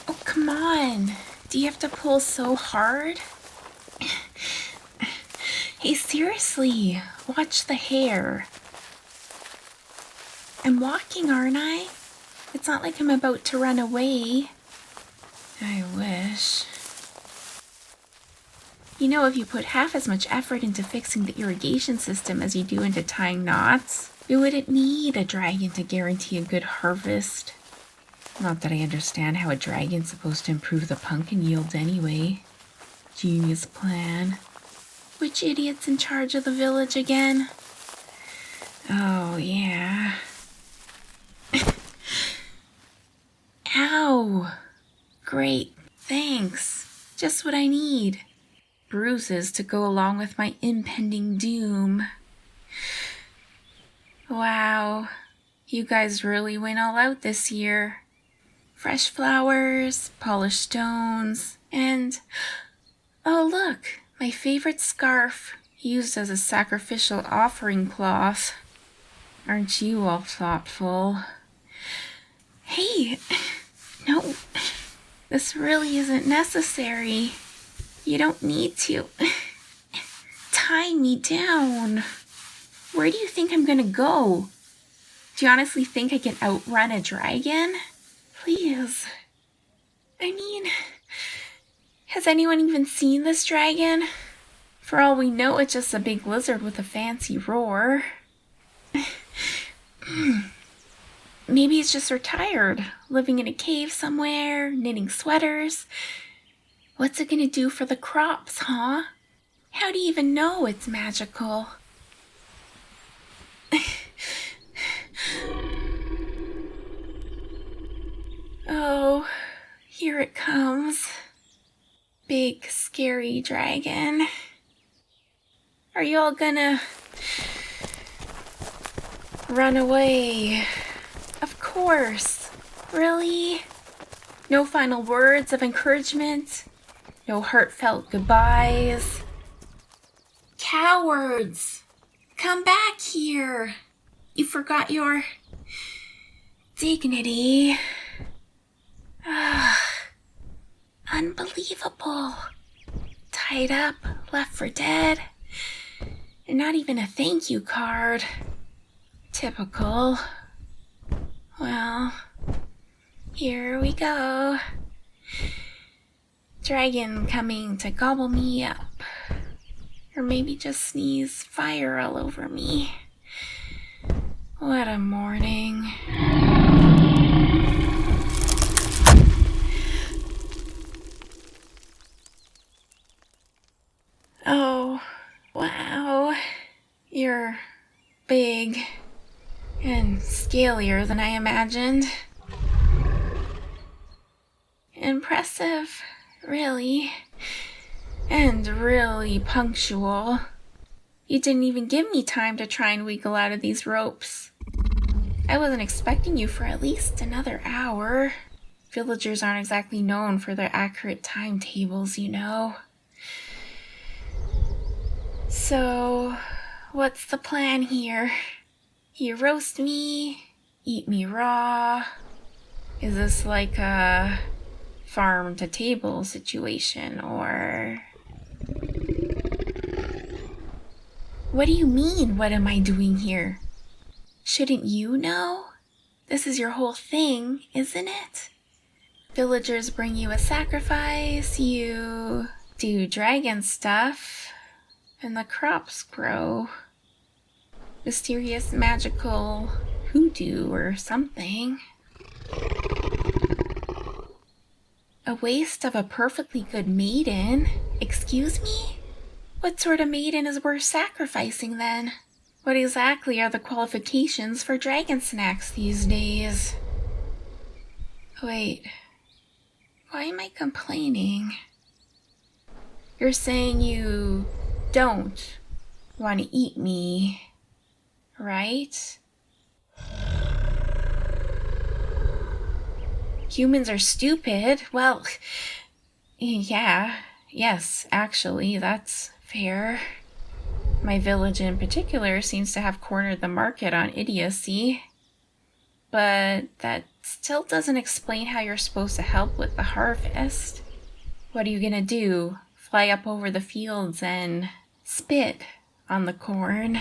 Oh, come on. Do you have to pull so hard? Hey, seriously, watch the hair. I'm walking, aren't I? It's not like I'm about to run away. I wish. You know, if you put half as much effort into fixing the irrigation system as you do into tying knots, we wouldn't need a dragon to guarantee a good harvest. Not that I understand how a dragon's supposed to improve the pumpkin yield anyway. Genius plan. Which idiot's in charge of the village again? Oh, yeah. Ow! Great, thanks. Just what I need. Bruises to go along with my impending doom. Wow, you guys really went all out this year. Fresh flowers, polished stones, and... oh look, my favorite scarf, used as a sacrificial offering cloth. Aren't you all thoughtful? Hey, no, this really isn't necessary. You don't need to tie me down. Where do you think I'm gonna go? Do you honestly think I can outrun a dragon? Please. I mean, has anyone even seen this dragon? For all we know, it's just a big lizard with a fancy roar. Maybe he's just retired, living in a cave somewhere, knitting sweaters. What's it gonna do for the crops, huh? How do you even know it's magical? Oh, here it comes. Big, scary dragon. Are you all gonna run away? Of course. Really? No final words of encouragement? No heartfelt goodbyes? Cowards! Come back here! You forgot your dignity. Unbelievable. Tied up, left for dead, and not even a thank you card. Typical. Well, here we go. Dragon coming to gobble me up. Or maybe just sneeze fire all over me. What a morning. Oh, wow. You're big and scalier than I imagined. Impressive, really. And really punctual. You didn't even give me time to try and wiggle out of these ropes. I wasn't expecting you for at least another hour. Villagers aren't exactly known for their accurate timetables, you know. So, what's the plan here? You roast me, eat me raw. Is this like a farm to table situation, or... What do you mean, what am I doing here? Shouldn't you know? This is your whole thing, isn't it? Villagers bring you a sacrifice, you do dragon stuff, and the crops grow. Mysterious magical hoodoo or something. A waste of a perfectly good maiden? Excuse me? What sort of maiden is worth sacrificing then? What exactly are the qualifications for dragon snacks these days? Wait, why am I complaining? You're saying you don't want to eat me, right? Humans are stupid. Well, yes, actually, that's fair. My village in particular seems to have cornered the market on idiocy. But that Still doesn't explain how you're supposed to help with the harvest. What are you gonna do? Fly up over the fields and spit on the corn?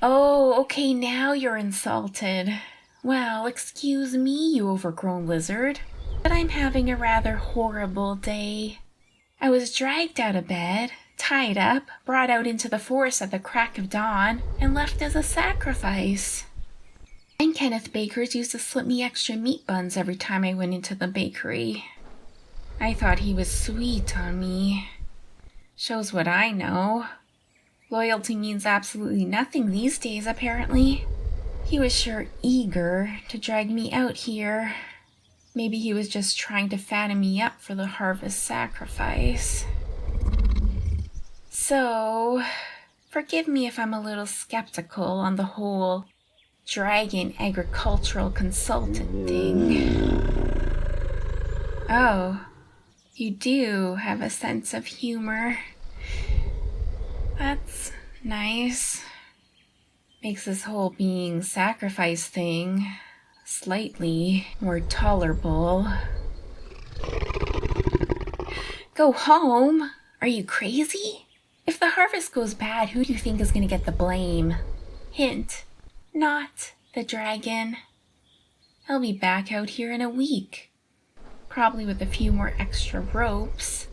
Oh, okay, now you're insulted. Well, excuse me, you overgrown lizard, but I'm having a rather horrible day. I was dragged out of bed, tied up, brought out into the forest at the crack of dawn, and left as a sacrifice. And Kenneth Bakers used to slip me extra meat buns every time I went into the bakery. I thought he was sweet on me. Shows what I know. Loyalty means absolutely nothing these days, apparently. He was sure eager to drag me out here. Maybe he was just trying to fatten me up for the harvest sacrifice. So, forgive me if I'm a little skeptical on the whole dragon agricultural consultant thing. Oh, you do have a sense of humor. That's nice. Makes this whole being sacrificed thing slightly more tolerable. Go home? Are you crazy? If the harvest goes bad, who do you think is going to get the blame? Hint, not the dragon. I'll be back out here in a week. Probably with a few more extra ropes.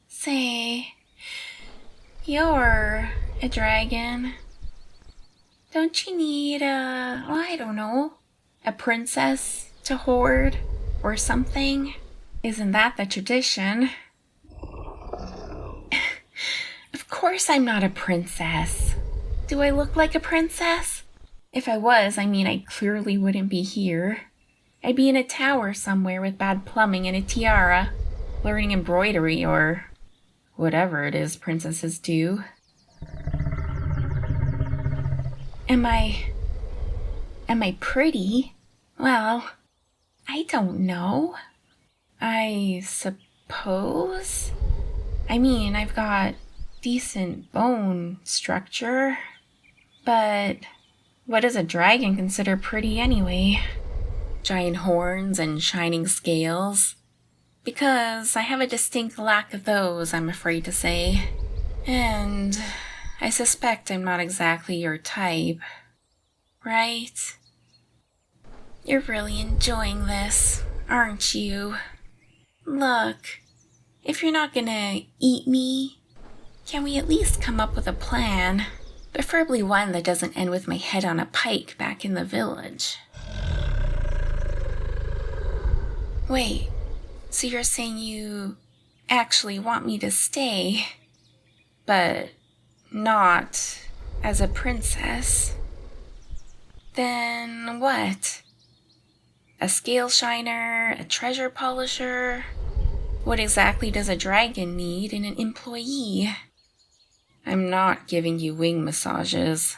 Say, you're a dragon. Don't you need I don't know, a princess to hoard or something? Isn't that the tradition? Of course I'm not a princess. Do I look like a princess? If I was, I clearly wouldn't be here. I'd be in a tower somewhere with bad plumbing and a tiara, learning embroidery or whatever it is princesses do. Am I pretty? Well, I don't know. I suppose? I've got decent bone structure, but what does a dragon consider pretty anyway? Giant horns and shining scales? Because I have a distinct lack of those, I'm afraid to say. And I suspect I'm not exactly your type. Right? You're really enjoying this, aren't you? Look, if you're not gonna eat me, can we at least come up with a plan? Preferably one that doesn't end with my head on a pike back in the village. Wait, so you're saying you actually want me to stay, but not as a princess? Then what? A scale shiner? A treasure polisher? What exactly does a dragon need in an employee? I'm not giving you wing massages.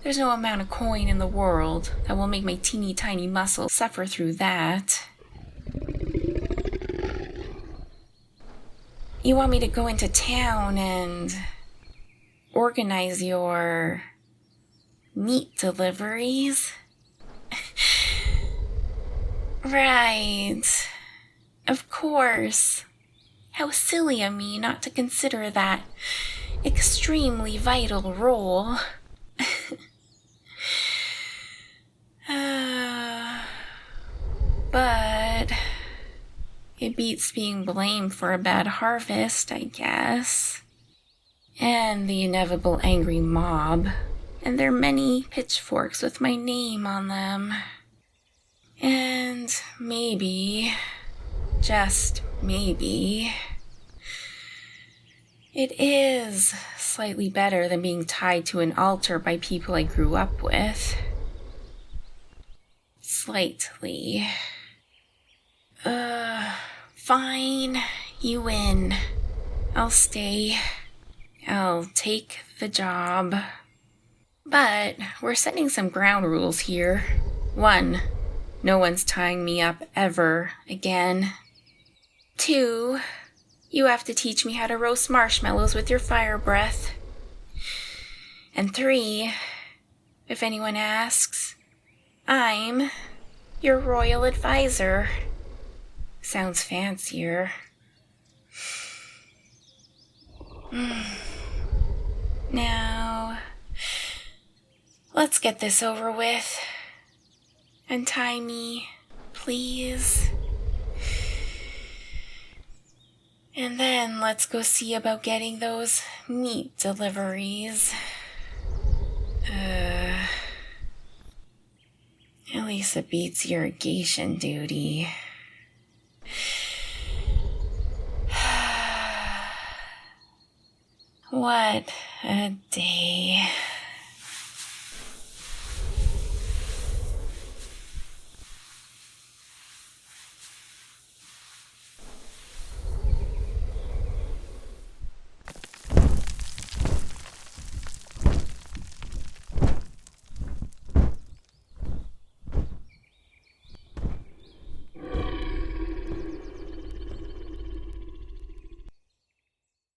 There's no amount of coin in the world that will make my teeny tiny muscles suffer through that. You want me to go into town and organize your meat deliveries? Right. Of course. How silly of me not to consider that extremely vital role. But it beats being blamed for a bad harvest, I guess. And the inevitable angry mob, and their many pitchforks with my name on them. And maybe, just maybe, it is slightly better than being tied to an altar by people I grew up with. Slightly. Fine, you win. I'll stay. I'll take the job. But we're setting some ground rules here. 1, no one's tying me up ever again. 2, you have to teach me how to roast marshmallows with your fire breath. And 3, if anyone asks, I'm your royal advisor. Sounds fancier. Now, let's get this over with. Untie me, please. And then let's go see about getting those meat deliveries. At least it beats irrigation duty. What a day.